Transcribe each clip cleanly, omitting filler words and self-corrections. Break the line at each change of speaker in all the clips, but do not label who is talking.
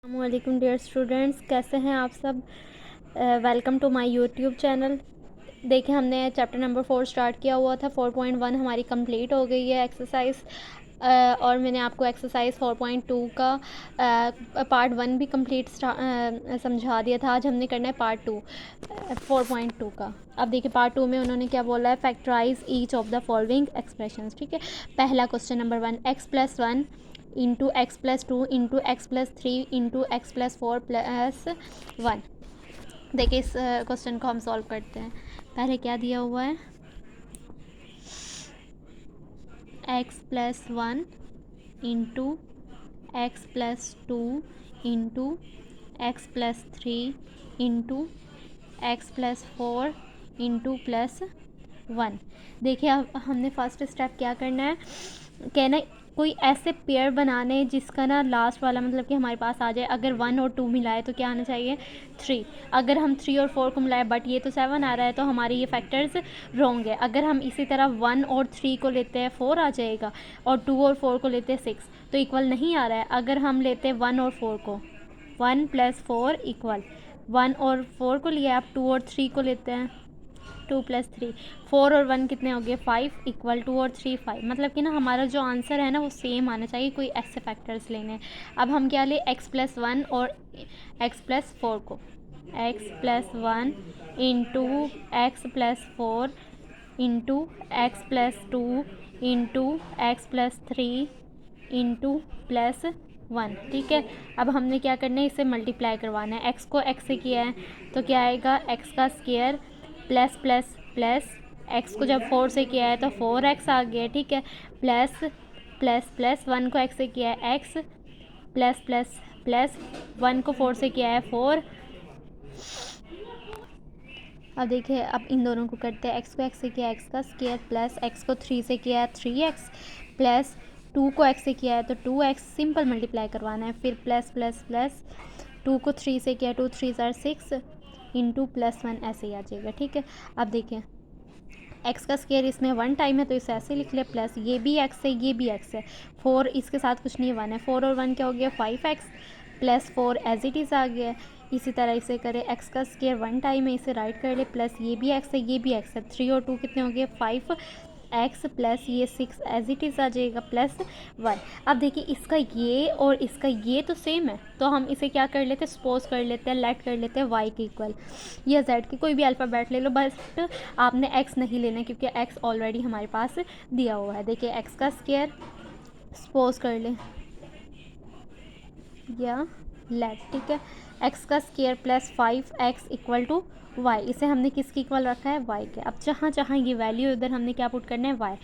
अस्सलामुअलैकुम dear students, कैसे हैं आप सब। Welcome to my YouTube channel. देखिए, हमने चैप्टर नंबर 4 स्टार्ट किया हुआ था। 4.1 हमारी कंप्लीट हो गई है एक्सरसाइज, और मैंने आपको एक्सरसाइज 4.2 का पार्ट 1 भी कंप्लीट समझा दिया था। आज हमने करना है पार्ट 2 4.2 का। अब देखिए, पार्ट 2 में उन्होंने क्या बोला है, factorise each of the following expressions. ठीक है, पहला question number 1, x+1 into x+2 into x+3 into x+4+1। देखिए, इस क्वेश्चन को हम सॉल्व करते हैं। पहले क्या दिया हुआ है, x+1 into x+2 into x+3 into x+4 into +1। देखिए, अब हमने फर्स्ट स्टेप क्या करना है, कहना कोई ऐसे पेयर बनाने जिसका ना लास्ट वाला मतलब कि हमारे पास आ जाए। अगर 1 और 2 मिलाए तो क्या आना चाहिए, 3। अगर हम 3 और 4 को मिलाए, बट ये तो 7 आ रहा है, तो हमारे ये फैक्टर्स रॉन्ग है। अगर हम इसी तरह 1 और 3 को लेते हैं 4 आ जाएगा, और 2 और 4 को लेते हैं 6, तो इक्वल नहीं आ रहा है। अगर हम लेते हैं 1 और 4 को, 1 + 4 इक्वल 1 और 4 को लिया, आप 2 और 3 को लेते हैं, 2 + 3, 4 और 1 कितने हो गए, 5 इक्वल 2 और 3 5। मतलब कि ना हमारा जो आंसर है ना वो सेम आना चाहिए, कोई ऐसे फैक्टर्स लेने हैं। अब हम क्या ले, x+1 और x+4 को, x+1 into x+4 into x+2 into x+3 into +1। ठीक है, अब हमने क्या करना है, इसे मल्टीप्लाई करवाना है। x को x से किया है तो क्या आएगा, x का square plus plus plus, x को जब 4 से किया है तो 4x आ गया। ठीक है, प्लस प्लस प्लस 1 को x से किया है x, प्लस प्लस प्लस 1 को 4 से किया है 4। अब देखिए, अब इन दोनों को करते हैं। x को x से किया x का स्क्वायर, प्लस x को 3 से किया है 3x, प्लस 2 को x से किया है तो 2x, सिंपल मल्टीप्लाई करवाना है। फिर प्लस प्लस प्लस 2 को 3 से किया, 2 3 ज़ार 6 इंटू +1, ऐसे ही आ जाएगा। ठीक है, अब देखिए, x का स्क्वायर इसमें 1 टाइम है तो इसे ऐसे लिख ले, प्लस ये भी x है, ये भी x है, 4 इसके साथ कुछ नहीं, 1 है, 4 और 1 क्या हो गया, 5x, plus 4 as it is आ गया। इसी तरह इसे करें, x का स्क्वायर 1 टाइम है, इसे राइट कर ले, प्लस ये भी x है, ये भी x है, 3 और 2 कितने हो गए, 5x, प्लस ये 6 एज इट इज़ आ जाएगा, +1। अब देखिए, इसका ये और इसका ये तो सेम है, तो हम इसे क्या कर लेते हैं, सपोज कर लेते हैं, लेट कर लेते हैं y के इक्वल, या z की कोई भी अल्फ़ाबेट ले लो, बस आपने x नहीं लेना क्योंकि x ऑलरेडी हमारे पास दिया हुआ है। देखिए, x का स्क्वायर सपोज कर लें, या लेट, ठीक है, x का square plus 5x equal to y, इसे हमने किसकी इक्वल रखा है, y के। अब जहाँ जहाँ ये वैल्यू, उधर हमने क्या पुट करना है, y।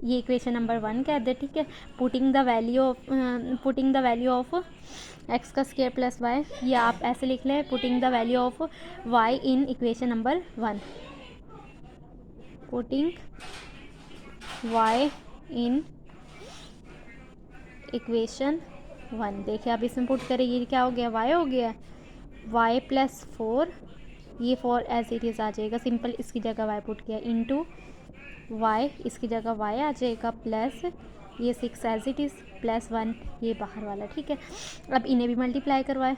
ये इक्वेशन नंबर 1 कह दे। ठीक है, putting the value of x का स्क्वायर प्लस y, ये आप ऐसे लिख लें, putting the value of y in equation number 1, putting y in equation 1। देखिए, अब इसमें पुट करें, ये क्या हो गया, y हो गया, y + 4, ये 4 एज इट इज़ आ जाएगा, सिंपल इसकी जगह y पुट किया, इंटू y, इसकी जगह y आ जाएगा, प्लस ये 6 एज इट इज़, +1 ये बाहर वाला। ठीक है, अब इन्हें भी मल्टीप्लाई करवाए,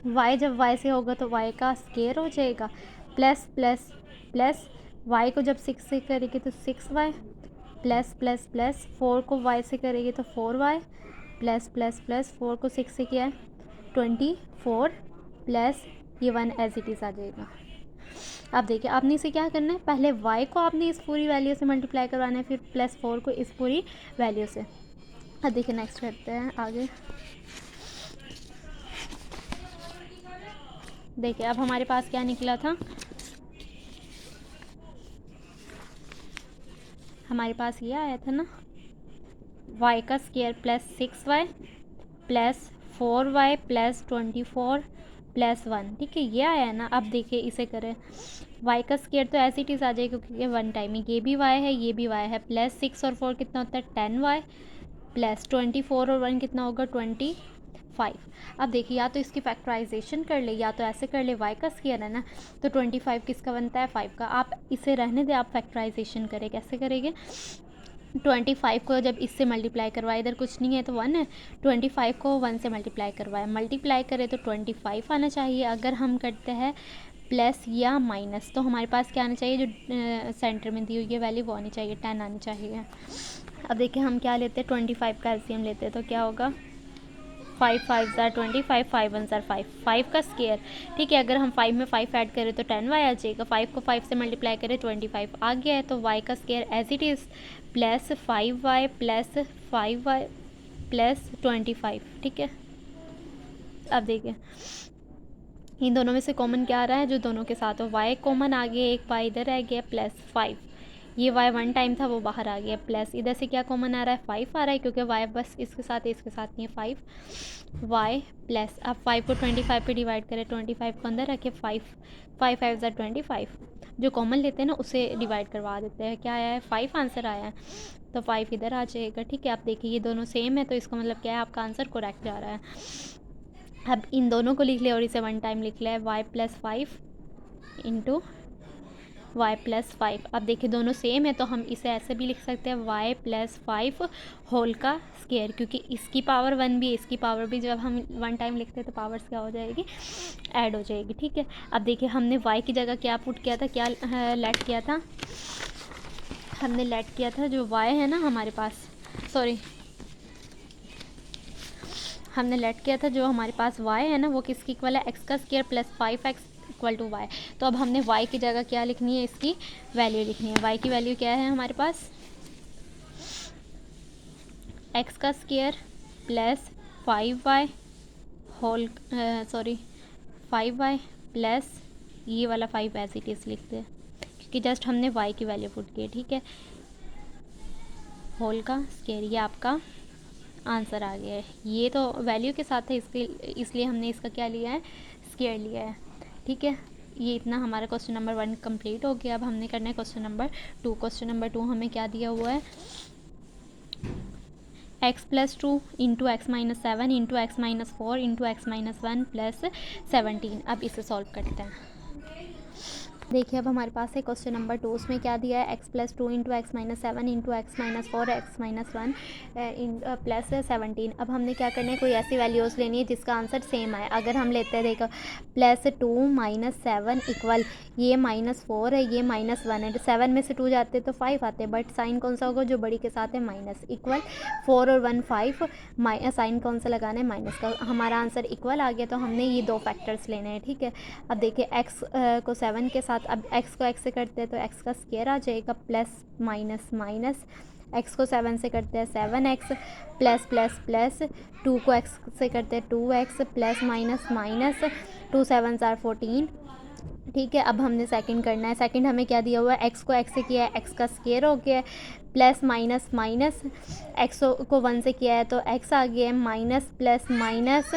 y जब y से होगा तो y का स्क्वायर हो जाएगा, प्लस प्लस प्लस y को जब 6 से करेंगे तो 6y, प्लस प्लस प्लस 4 को y से करेंगे तो 4y, प्लस प्लस प्लस 4 को 6 से किया है 24, प्लस ये 1 एज इट इज़ आ जाएगा। अब देखिए, आपने इसे क्या करना है, पहले y को आपने इस पूरी वैल्यू से मल्टीप्लाई करवाना है, फिर +4 को इस पूरी वैल्यू से। अब देखिए, नेक्स्ट करते हैं आगे। देखिए, अब हमारे पास क्या निकला था, हमारे पास ये आया था ना, y का square plus 6y plus 4y plus 24 plus 1। ठीक है, ये आया है ना। अब देखिए, इसे करें, y का स्क्वायर तो ऐसे इट इज़ आ जाएगा क्योंकि 1 टाइम है, ये भी y है, ये भी y है, प्लस 6 और 4 कितना होता है, 10y, प्लस 24 और 1 कितना होगा, 25। अब देखिए, या तो इसकी फैक्टराइजेशन कर ले, या तो ऐसे कर ले, y का स्क्वायर है ना, तो 25 किसका बनता है, 5 का। आप इसे रहने दें, आप फैक्टराइजेशन करें, कैसे करेंगे, 25 को जब इससे मल्टीप्लाई करवाए, इधर कुछ नहीं है तो 1 है, 25 को 1 से मल्टीप्लाई करवाए, मल्टीप्लाई करें तो 25 आना चाहिए। अगर हम करते हैं प्लस या माइनस तो हमारे पास क्या आना चाहिए, जो सेंटर में दी हुई है वैल्यू वो आनी चाहिए, 10 आनी चाहिए। अब देखिए हम क्या लेते हैं, 25 का एलसीएम लेते हैं तो क्या होगा, 5 5 ज़ार 25, 5 1 ज़ार 5, 5 का स्केयर। ठीक है, अगर हम 5 में 5 ऐड करें तो 10y आ जाएगा, 5 को 5 से मल्टीप्लाई करें 25 आ गया है, तो y का square as it is plus 5y plus 5y plus 25। ठीक है, अब देखिए इन दोनों में से कॉमन क्या आ रहा है, जो दोनों के साथ हो, y कॉमन आ गया, एक y इधर आ गया प्लस 5, ये y 1 टाइम था वो बाहर आ गया, प्लस इधर से क्या कॉमन आ रहा है, 5 आ रहा है क्योंकि y बस इसके साथ नहीं है, 5y प्लस, अब 5 को 25 पे डिवाइड करें, 25 को अंदर रखे, 5 5 5 ज़ार 25, जो कॉमन लेते हैं ना उसे डिवाइड करवा देते हैं, क्या आया है 5 आंसर आया है, तो 5 इधर आ जाएगा। ठीक है, आप देखिए ये दोनों सेम है तो इसका मतलब क्या है, आपका आंसर करेक्ट जा रहा है। अब इन दोनों को लिख ले और इसे 1 टाइम लिख ले, y plus 5 into y plus 5। अब देखिए दोनों सेम है तो हम इसे ऐसे भी लिख सकते हैं y प्लस 5 होल का स्केयर, क्योंकि इसकी पावर 1 भी है, इसकी पावर भी, जब हम 1 टाइम लिखते हैं तो पावर्स क्या हो जाएगी, ऐड हो जाएगी। ठीक है, अब देखिए हमने y की जगह क्या पुट किया था, क्या लेट किया था, हमने लेट किया था जो y है ना हमारे पास, सॉरी हमने लेट किया था जो हमारे पास y है ना वो किसकी इक्वल है, x का square plus 5x equal to y। तो अब हमने y की जगह क्या लिखनी है, इसकी वैल्यू लिखनी है। y की वैल्यू क्या है हमारे पास, x का square plus 5y whole, sorry 5y plus ये वाला 5 एज इट इज़ लिखते हैं क्योंकि जस्ट हमने y की वैल्यू पुट की है। ठीक है, होल का स्केयर, ये आपका आंसर आ गया है। ये तो वैल्यू के साथ है इसके, इसलिए हमने इसका क्या लिया है, स्केयर लिया है। ठीक है, ये इतना हमारा क्वेश्चन नंबर 1 कंप्लीट हो गया। अब हमने करना है क्वेश्चन नंबर 2। क्वेश्चन नंबर 2 हमें क्या दिया हुआ है, x plus 2 into x minus 7 into x minus 4 into x minus 1 plus 17। अब इसे सॉल्व करते हैं। देखिए अब हमारे पास है क्वेश्चन नंबर 2, उसमें क्या दिया है, x plus 2 into x minus 7 into x minus 4 x minus 1 plus 17। अब हमने क्या करना है, कोई ऐसी वैल्यूज़ लेनी है जिसका आंसर सेम आए। अगर हम लेते हैं, देखो प्लस 2 माइनस 7 इक्वल, ये माइनस 4 है, ये माइनस 1 है, 7 में से 2 जाते तो 5 आते, बट साइन कौन सा होगा, जो बड़ी के साथ है माइनस, इक्वल 4 और 1 5, साइन कौन सा लगाना है, माइनस का। हमारा आंसर इक्वल आ गया, तो हमने ये दो फैक्टर्स लेने हैं। ठीक है, अब देखिए x को 7 के साथ, अब x को x से करते हैं तो x का स्केयर आ जाएगा, प्लस माइनस माइनस, x को 7 से करते हैं 7x प्लस प्लस प्लस, 2 को x से करते हैं 2x प्लस माइनस माइनस, 2 7 ज़ार 14। ठीक है, अब हमने सेकंड करना है। सेकंड हमें क्या दिया हुआ है, x को x से किया है, x का स्केयर हो गया है, प्लस माइनस माइनस, x को 1 से किया है तो x आ गया है, माइनस प्लस माइनस,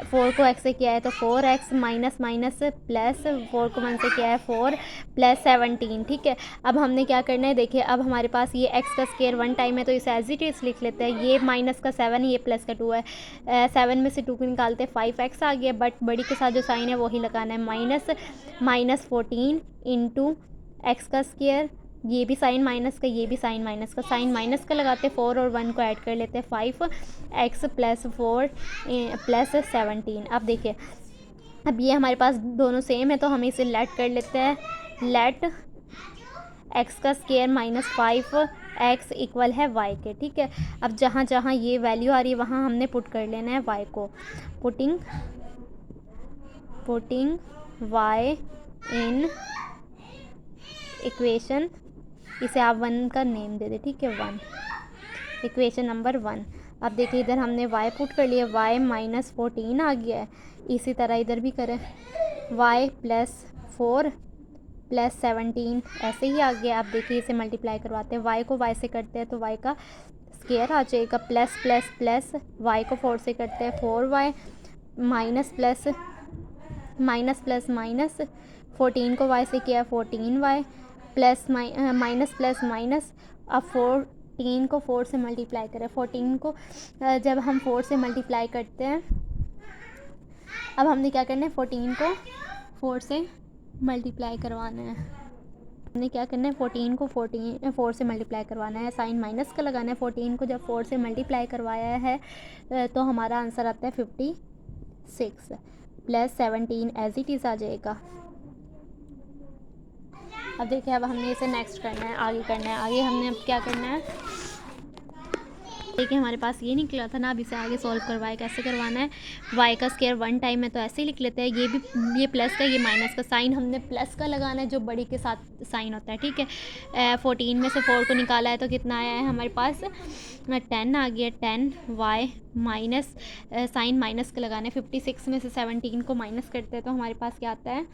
4 को x से किया है तो 4x माइनस माइनस प्लस, 4 को 1 से किया है 4 प्लस 17। ठीक है, अब हमने क्या करना है, देखिए अब हमारे पास ये x का स्केयर 1 टाइम है तो इसे एज इट इज़ लिख लेते हैं। ये माइनस का 7, ये प्लस का 2 है, 7 में से 2 को निकालते हैं 5x आ गया, बट बड़ी के साथ जो साइन है वही लगाना है, माइनस माइनस 14 इंटू एक्स का स्केयर, ये भी साइन माइनस का, ये भी साइन माइनस का, साइन माइनस का लगाते हैं 4 और 1 को ऐड कर लेते हैं 5x प्लस 4 प्लस 17। अब देखिए अब ये हमारे पास दोनों सेम है तो हम इसे लेट कर लेते हैं, लेट x का स्केयर माइनस 5x इक्वल है y के। ठीक है, अब जहाँ जहाँ ये वैल्यू आ रही है वहाँ हमने पुट कर लेना है y को, पुटिंग y इन इक्वेशन, इसे आप 1 का नेम दे दे। ठीक है, 1, इक्वेशन नंबर 1। अब देखिए इधर हमने y पुट कर लिया, y माइनस 14 आ गया है, इसी तरह इधर भी करें, y प्लस 4 प्लस 17 ऐसे ही आ गया। अब देखिए इसे मल्टीप्लाई करवाते हैं, y को y से करते हैं तो y का स्केयर आ जाएगा, प्लस प्लस प्लस, y को 4 से करते हैं 4y minus plus minus plus minus, 14 को y से किया 14y plus minus plus minus. अब 14 को 4 से मल्टीप्लाई करें, 14 को जब हम 4 से मल्टीप्लाई करते हैं, अब हमने क्या करना है, 14 को 4 से मल्टीप्लाई करवाना है। हमने क्या करना है, 14 को 4 से मल्टीप्लाई करवाना है, साइन माइनस का लगाना है। 14 को जब 4 से मल्टीप्लाई करवाया है तो हमारा आंसर आता है 56 प्लस 17 एज इट इज़ आ जाएगा। अब देखिए, अब हमने इसे नेक्स्ट करना है, आगे करना है। आगे हमने अब क्या करना है, देखिए हमारे पास ये निकला था ना, अब इसे आगे सॉल्व करवाए। कैसे करवाना है, y का स्क्वायर 1 टाइम में तो ऐसे ही लिख लेते हैं। ये भी, ये प्लस का, ये माइनस का। साइन हमने प्लस का लगाना है जो बड़ी के साथ साइन होता है, ठीक है। 14 में से 4 को निकाला है तो कितना आया है हमारे पास, 10 आ गया। 10y माइनस, साइन माइनस का लगाना है। 56 में से 17 को माइनस करते हैं तो हमारे पास क्या आता है,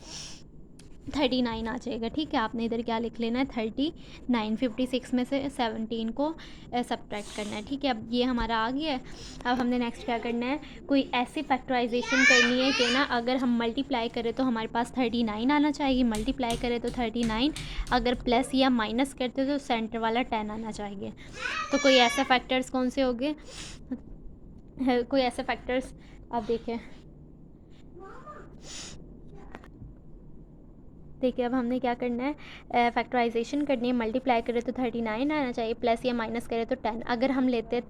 39 आ जाएगा, ठीक है। आपने इधर क्या लिख लेना है, 39। 56 में से 17 को सब्ट्रैक्ट करना है, ठीक है। अब ये हमारा आ गया है। अब हमने नेक्स्ट क्या करना है, कोई ऐसी फैक्टराइजेशन करनी है कि ना अगर हम मल्टीप्लाई करें तो हमारे पास 39 आना चाहिए, मल्टीप्लाई करें तो 39, अगर प्लस या माइनस करते तो सेंटर वाला 10 आना चाहिए। तो कोई ऐसे फैक्टर्स कौन से हो गए, कोई ऐसे फैक्टर्स, अब देखिए अब हमने क्या करना है, फैक्टराइजेशन करनी है। मल्टीप्लाई करें तो 39 आना चाहिए, प्लस या माइनस करें तो 10। अगर हम लेते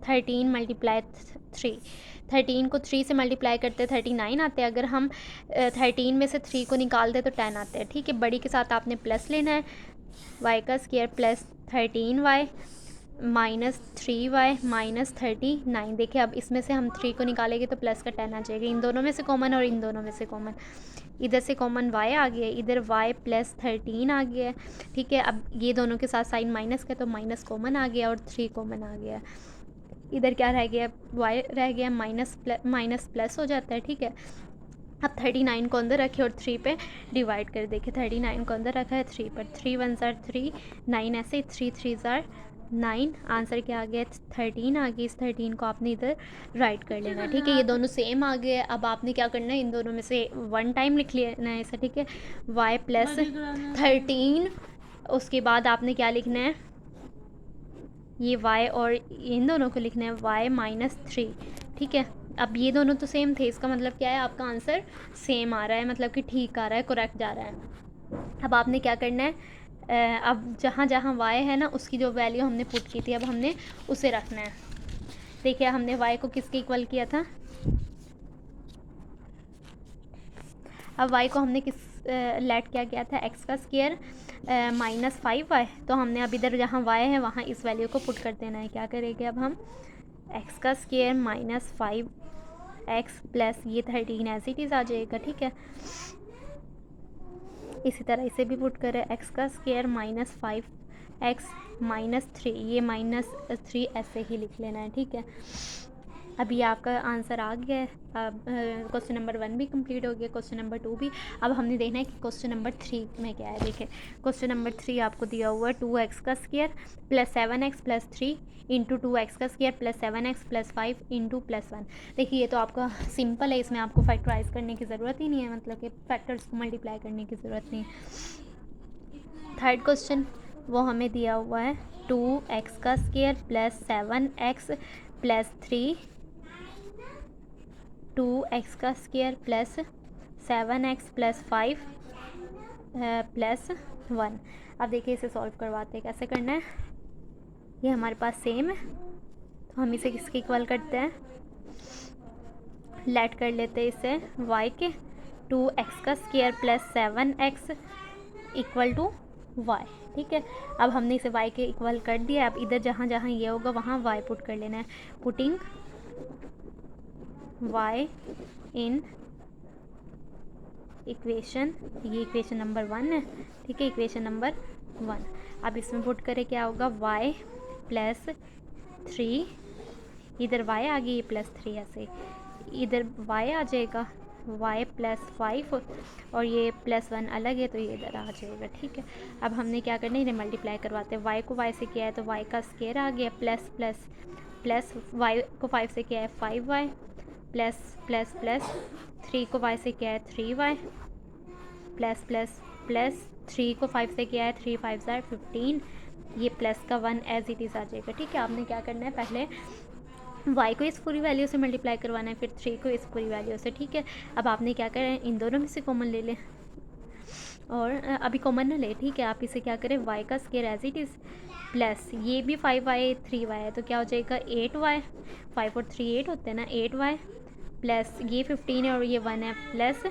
13 मल्टीप्लाई 3, 13 को 3 से मल्टीप्लाई करते 39 आते हैं। अगर हम 13 में से 3 को निकालते तो 10 आते हैं, ठीक है। बड़ी के साथ आपने प्लस लेना है, y का square plus 13y minus 3y minus 39। देखिए अब इसमें से हम 3 को निकालेंगे तो प्लस का 10 आ जाएगा। इन दोनों में से कॉमन और इन दोनों में से कॉमन, इधर से कॉमन y आ गया, इधर y प्लस 13 आ गया, ठीक है। अब ये दोनों के साथ साइन माइनस का तो माइनस कॉमन आ गया और 3 कॉमन आ गया। इधर क्या रह गया, y रह गया, माइनस प्लस हो जाता है, ठीक है। अब 39 को अंदर रखे और 3 पे डिवाइड कर। देखिए 39 को अंदर रखा है 3 पर, 3 1 ज़ार 3, 9 ऐसे 3 3 ज़ार 9, आंसर क्या आ गया, 13 आ गई। इस 13 को आपने इधर राइट कर लेना, ठीक है। ये दोनों सेम आ गए। अब आपने क्या करना है, इन दोनों में से 1 टाइम लिख लेना है ऐसा, ठीक है। y प्लस 13, उसके बाद आपने क्या लिखना है, ये y और इन दोनों को लिखना है y माइनस 3, ठीक है। अब ये दोनों तो सेम थे, इसका मतलब क्या है, आपका आंसर सेम आ रहा है, मतलब कि ठीक आ रहा है, करेक्ट जा रहा है। अब आपने क्या करना है, अब जहाँ जहाँ y है ना उसकी जो वैल्यू हमने पुट की थी अब हमने उसे रखना है। देखिए हमने y को किसके इक्वल किया था, अब y को हमने किस लेट क्या किया था, x का स्क्वायर माइनस 5y। तो हमने अब इधर जहाँ y है वहाँ इस वैल्यू को पुट कर देना है। क्या करेंगे अब हम, x का स्क्वायर माइनस 5x प्लस ये 13 एज इट इज़ आ जाएगा, ठीक है। इसी तरह इसे भी पुट करें, x का स्क्वायर माइनस 5x माइनस 3, ये माइनस 3 ऐसे ही लिख लेना है, ठीक है। अब ये आपका आंसर आ गया है। अब क्वेश्चन नंबर 1 भी कंप्लीट हो गया, क्वेश्चन नंबर 2 भी। अब हमने देखना है कि क्वेश्चन नंबर 3 में क्या है। देखिए क्वेश्चन नंबर 3 आपको दिया हुआ है 2x का square plus 7x plus 3 into 2x का square plus 7x plus 5 into plus 1। देखिए ये तो आपका सिंपल है, इसमें आपको फैक्टराइज करने की ज़रूरत ही नहीं है, मतलब कि फैक्टर्स को मल्टीप्लाई करने की ज़रूरत नहीं है। थर्ड क्वेश्चन वो हमें दिया हुआ है 2x का square plus 7x plus 3, 2x का square plus 7x plus 5 plus 1। अब देखिए इसे सॉल्व करवाते हैं, कैसे करना है। ये हमारे पास सेम है तो हम इसे किसके इक्वल करते हैं, लेट कर लेते हैं इसे y के, 2x का square plus 7x equal to y, ठीक है। अब हमने इसे y के इक्वल कर दिया। अब इधर जहाँ जहाँ ये होगा वहाँ y पुट कर लेना है, पुटिंग y इन इक्वेशन, ये इक्वेशन नंबर 1 है, ठीक है, इक्वेशन नंबर 1। अब इसमें पुट करें क्या होगा, y प्लस 3, इधर y आ गई प्लस 3 ऐसे, इधर y आ जाएगा y प्लस 5 और ये प्लस 1 अलग है तो ये इधर आ जाएगा, ठीक है। अब हमने क्या करना है, इन्हें मल्टीप्लाई करवाते हैं। y को y से किया है तो y का स्क्वायर आ गया प्लस प्लस प्लस, y को 5 से किया है 5y प्लस प्लस प्लस, 3 को y से किया है 3y प्लस प्लस प्लस, 3 को 5 से किया है 3 5 ज़ार 15, ये प्लस का 1 एज इट इज़ आ जाएगा, ठीक है। आपने क्या करना है, पहले y को इस पूरी वैल्यू से मल्टीप्लाई करवाना है, फिर 3 को इस पूरी वैल्यू से, ठीक है। अब आपने क्या करना है, इन दोनों में से कॉमन ले लें, और अभी कॉमन ना ले, ठीक है। आप इसे क्या करें, y का square as it is plus ये भी 5y 3y है तो क्या हो जाएगा 8y, 5 और 3 8 होते हैं ना, 8y प्लस ये 15 है और ये 1 है प्लस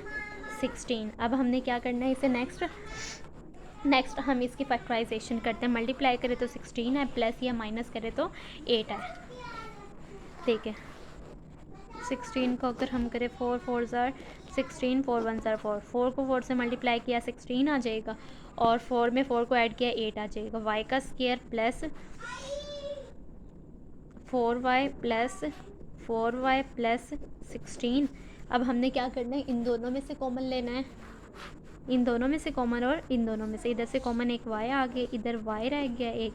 16। अब हमने क्या करना है इसे नेक्स्ट हम इसकी फैक्टराइजेशन करते हैं। मल्टीप्लाई करें तो 16 है प्लस या माइनस करें तो 8 है, ठीक है। 16 को अगर हम करें 4 4 ज़ार 16, 4 1 ज़ार 4, 4 को 4 से मल्टीप्लाई किया 16 आ जाएगा और 4 में 4 को ऐड किया 8 आ जाएगा। y का स्केयर प्लस 4y प्लस 16। अब हमने क्या करना है, इन दोनों में से कॉमन लेना है, इन दोनों में से कॉमन और इन दोनों में से, इधर से कॉमन एक y आ गया, इधर y रह गया एक,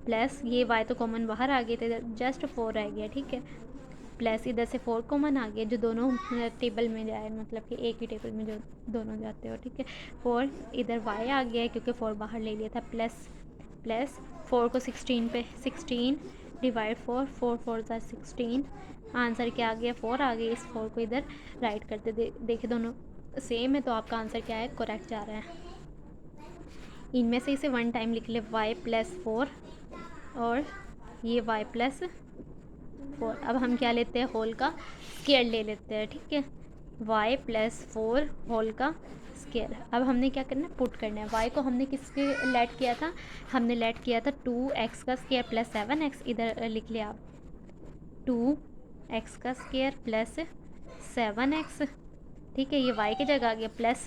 प्लस ये y तो कॉमन बाहर आ गए थे, इधर जस्ट 4 रह गया, ठीक है। प्लस इधर से 4 कॉमन आ गया जो दोनों टेबल में जाए, मतलब कि एक ही टेबल में जो दोनों जाते हो, ठीक है। 4 इधर y आ गया है क्योंकि 4 बाहर ले लिया था, प्लस 4 को 16 पे 16 डिवाइड 4, 4 4 ज़ार 16, आंसर क्या आ गया 4 आ गया। इस 4 को इधर राइट करते देखिए दोनों सेम है तो आपका आंसर क्या है, करेक्ट जा रहा है। इनमें से इसे 1 टाइम लिख ले, y प्लस 4 और ये y प्लस 4। अब हम क्या लेते हैं, होल का स्केयर ले लेते हैं, ठीक है। y प्लस 4 होल का स्केयर। अब हमने क्या करना है, पुट करना है। y को हमने किसके लेट किया था, हमने लेट किया था 2x का स्केयर प्लस 7x, इधर लिख लिया आप 2x का स्केयर प्लस 7x, ठीक है। ये y की जगह आ गया प्लस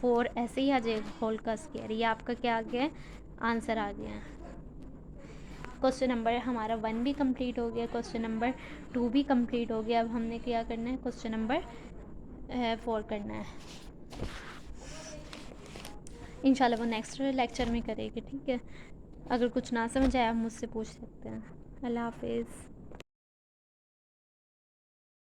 4, ऐसे ही आ जाएगा होल का स्केयर। ये आपका क्या आ गया है, आंसर आ गया है। क्वेश्चन नंबर हमारा 1 भी कंप्लीट हो गया, क्वेश्चन नंबर 2 भी कंप्लीट हो गया। अब हमने क्या करना है, क्वेश्चन नंबर 4 करना है। इंशाल्लाह वो नेक्स्ट लेक्चर में करेंगे, ठीक है। अगर कुछ ना समझ आए आप मुझसे पूछ सकते हैं। अल्लाह हाफिज़।